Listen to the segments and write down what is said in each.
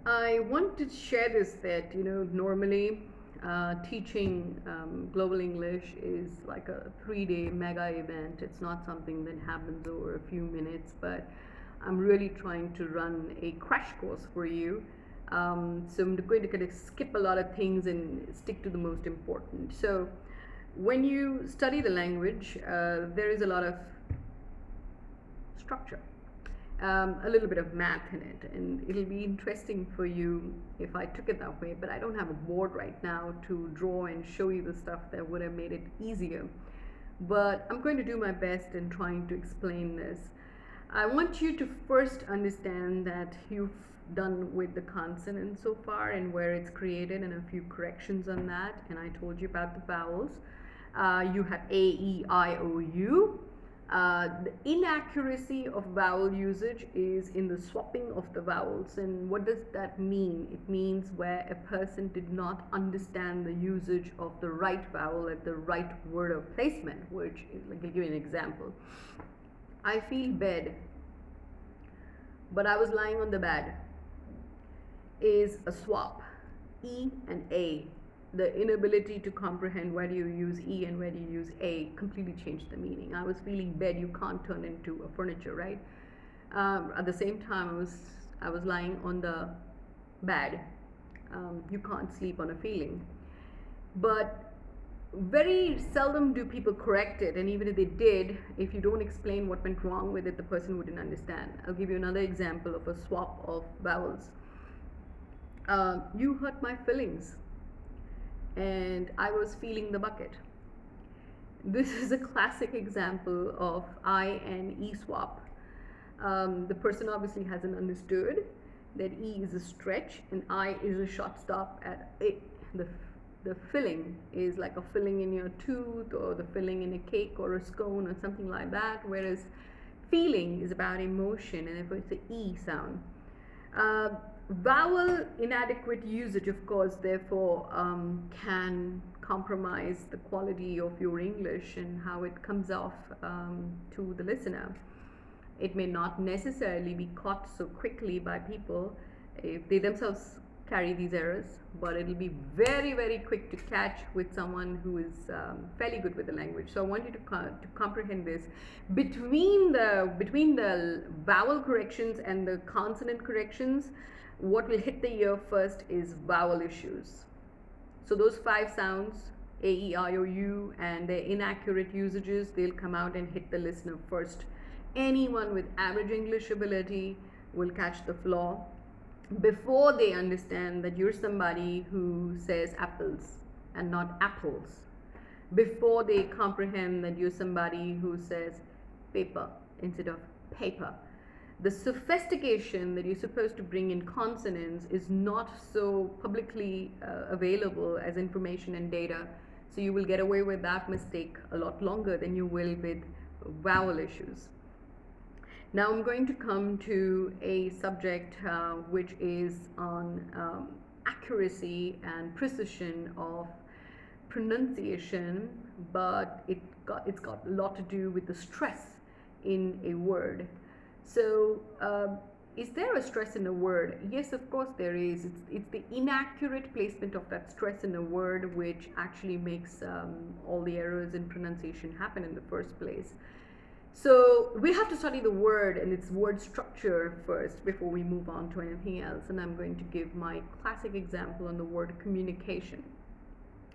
I want to share this that, normally teaching global English is like a 3 day mega event. It's not something that happens over a few minutes, but I'm really trying to run a crash course for you. So I'm going to kind of skip a lot of things and stick to the most important. So when you study the language, there is a lot of structure, a little bit of math in it, and it'll be interesting for you if I took it that way. But I don't have a board right now to draw and show you the stuff that would have made it easier. But I'm going to do my best in trying to explain this. I want you to first understand that you've done with the consonant so far and where it's created and a few corrections on that. And I told you about the vowels. You have A, E, I, O, U. The inaccuracy of vowel usage is in the swapping of the vowels. And what does that mean? It means where a person did not understand the usage of the right vowel at the right word of placement, which is, like, I'll give you an example. I feel bed, but I was lying on the bed, is a swap. E and A. The inability to comprehend where do you use E and where do you use A completely changed the meaning. I was feeling bed, you can't turn into a furniture, right? At the same time, I was lying on the bed. You can't sleep on a feeling. But very seldom do people correct it, and even if they did, if you don't explain what went wrong with it, the person wouldn't understand. I'll give you another example of a swap of vowels. You hurt my feelings, and I was feeling the bucket. This is a classic example of I and E swap. The person obviously hasn't understood that E is a stretch and I is a short stop at it. The filling is like a filling in your tooth, or the filling in a cake or a scone or something like that, whereas feeling is about emotion, and therefore it's an E sound. Vowel inadequate usage, of course, therefore can compromise the quality of your English and how it comes off to the listener. It may not necessarily be caught so quickly by people if they themselves carry these errors, but it'll be very, very quick to catch with someone who is fairly good with the language. So I want you to comprehend this. Between the vowel corrections and the consonant corrections, what will hit the ear first is vowel issues. So those 5 sounds, A, E, I, O, U, and their inaccurate usages, they'll come out and hit the listener first. Anyone with average English ability will catch the flaw before they understand that you're somebody who says apples and not apples, before they comprehend that you're somebody who says paper instead of paper. The sophistication that you're supposed to bring in consonants is not so publicly available as information and data, so you will get away with that mistake a lot longer than you will with vowel issues. Now I'm going to come to a subject which is on accuracy and precision of pronunciation, but it's got a lot to do with the stress in a word. So is there a stress in a word? Yes, of course there is. It's the inaccurate placement of that stress in a word which actually makes all the errors in pronunciation happen in the first place. So we have to study the word and its word structure first before we move on to anything else. And I'm going to give my classic example on the word communication.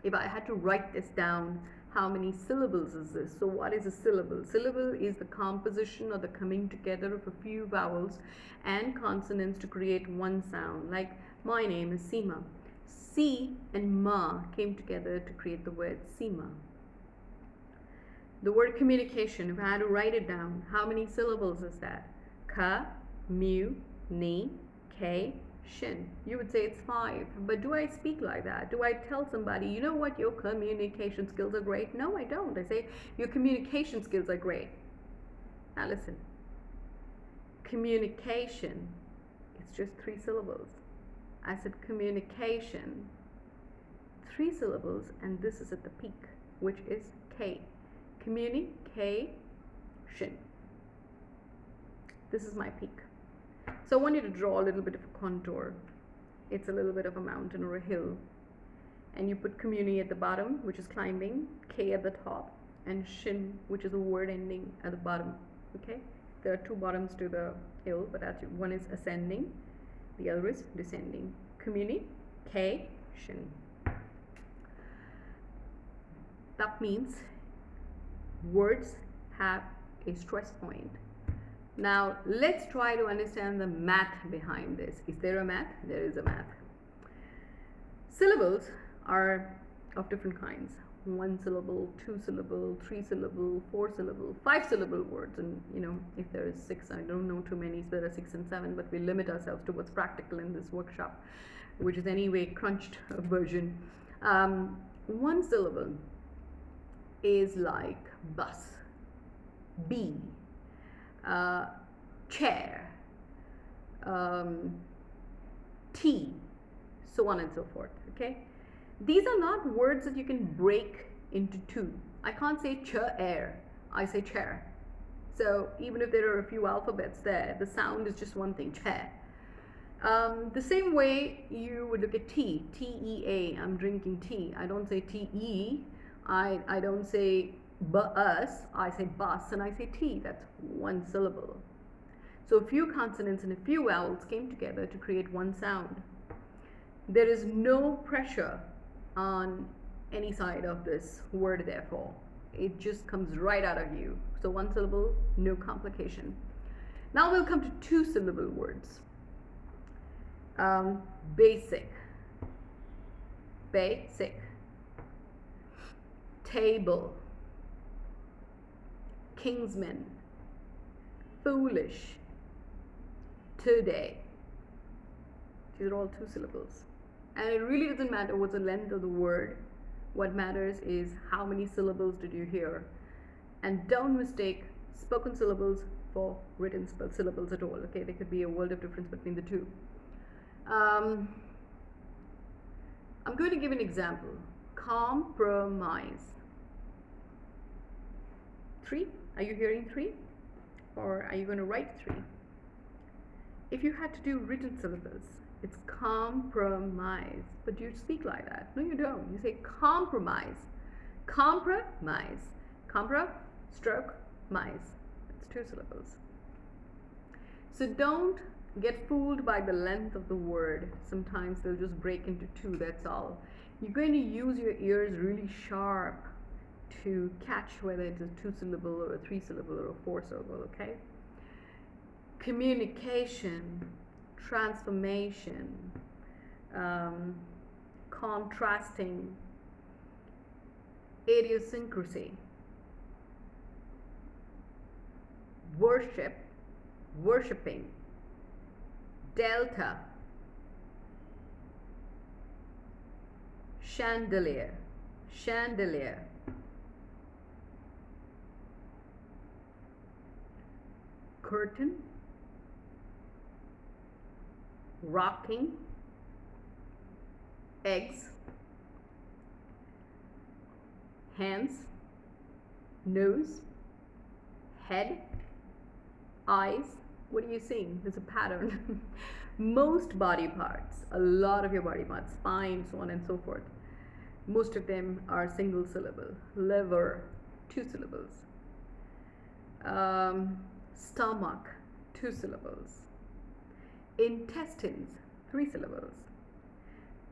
If I had to write this down, how many syllables is this? So what is a syllable? Syllable is the composition or the coming together of a few vowels and consonants to create one sound. Like my name is Seema. C and Ma came together to create the word Seema. The word communication, if I had to write it down, how many syllables is that? Ka, mu, ni, ke, shin. You would say it's 5. But do I speak like that? Do I tell somebody, you know what, your communication skills are great? No, I don't. I say, your communication skills are great. Now listen. Communication, it's just 3 syllables. I said communication, 3 syllables, and this is at the peak, which is K. Communication. This is my peak. So I want you to draw a little bit of a contour. it's a little bit of a mountain or a hill. And you put communi at the bottom, which is climbing, K at the top, and shin, which is a word ending at the bottom. Okay? There are two bottoms to the hill, but actually one is ascending, the other is descending. Communi, K, shin. That means words have a stress point. Now let's try to understand the math behind this. Is there a math? There is a math. Syllables are of different kinds. 1 syllable, 2 syllable, 3 syllable, 4 syllable, 5 syllable words. And you know, if there is 6, I don't know too many, so there are 6 and 7, but we limit ourselves to what's practical in this workshop, which is anyway crunched version. 1 syllable is like bus, bee, chair, tea, so on and so forth. Okay, these are not words that you can break into two. I can't say chair, I say chair. So even if there are a few alphabets there, the sound is just one thing, chair. The same way you would look at tea, T-E-A, I'm drinking tea. I don't say T-E, I don't say bus, I say bus, and I say tea. That's 1 syllable. So a few consonants and a few vowels came together to create one sound. There is no pressure on any side of this word, therefore. It just comes right out of you. So 1 syllable, no complication. Now we'll come to 2 syllable words. Basic, basic, table, kingsman, foolish, today. These are all 2 syllables. And it really doesn't matter what's the length of the word. What matters is how many syllables did you hear. And don't mistake spoken syllables for written syllables at all. Okay, there could be a world of difference between the two. I'm going to give an example. Compromise. 3. Are you hearing 3? Or are you going to write 3? If you had to do written syllables, it's compromise. But you speak like that. No, you don't. You say compromise. Compromise. Compra, stroke, mise. It's 2 syllables. So don't get fooled by the length of the word. Sometimes they'll just break into 2, that's all. You're going to use your ears really sharp to catch whether it's a 2 syllable or a 3 syllable or a 4 syllable, okay? Communication, transformation, contrasting, idiosyncrasy, worship, worshipping, delta, chandelier, chandelier, curtain, rocking, eggs, hands, nose, head, eyes. What are you seeing? There's a pattern. Most body parts, a lot of your body parts, spine, so on and so forth, most of them are single syllable. Liver, 2 syllables. Stomach, 2 syllables. Intestines, 3 syllables.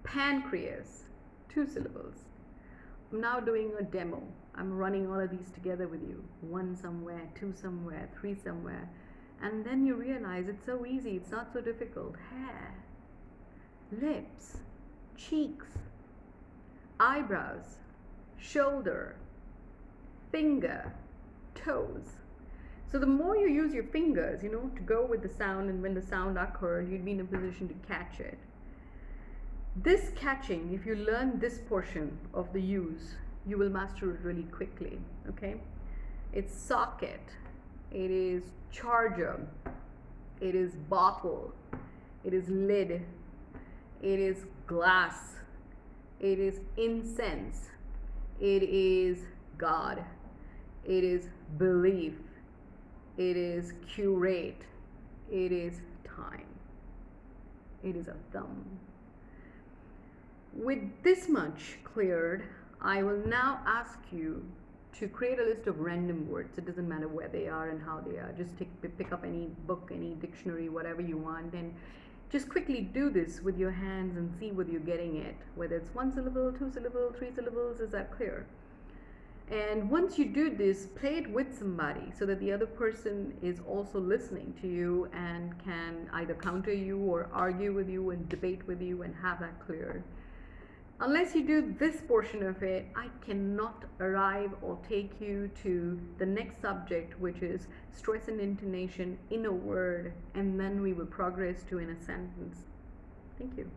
Pancreas, 2 syllables. I'm now doing a demo. I'm running all of these together with you. 1 somewhere, 2 somewhere, 3 somewhere. And then you realize it's so easy, it's not so difficult. Hair, lips, cheeks, eyebrows, shoulder, finger, toes. So the more you use your fingers, you know, to go with the sound, and when the sound occurred, you'd be in a position to catch it. This catching, if you learn this portion of the use, you will master it really quickly, okay? It's socket, it is charger, it is bottle, it is lid, it is glass, it is incense, it is God, it is belief, it is curate, it is time, it is a thumb. With this much cleared, I will now ask you to create a list of random words. It doesn't matter where they are and how they are. Just pick up any book, any dictionary, whatever you want, and just quickly do this with your hands and see whether you're getting it. Whether it's 1 syllable, 2 syllable, 3 syllables, is that clear? And once you do this, play it with somebody so that the other person is also listening to you and can either counter you or argue with you and debate with you and have that cleared. Unless you do this portion of it, I cannot arrive or take you to the next subject, which is stress and intonation in a word, and then we will progress to in a sentence. Thank you.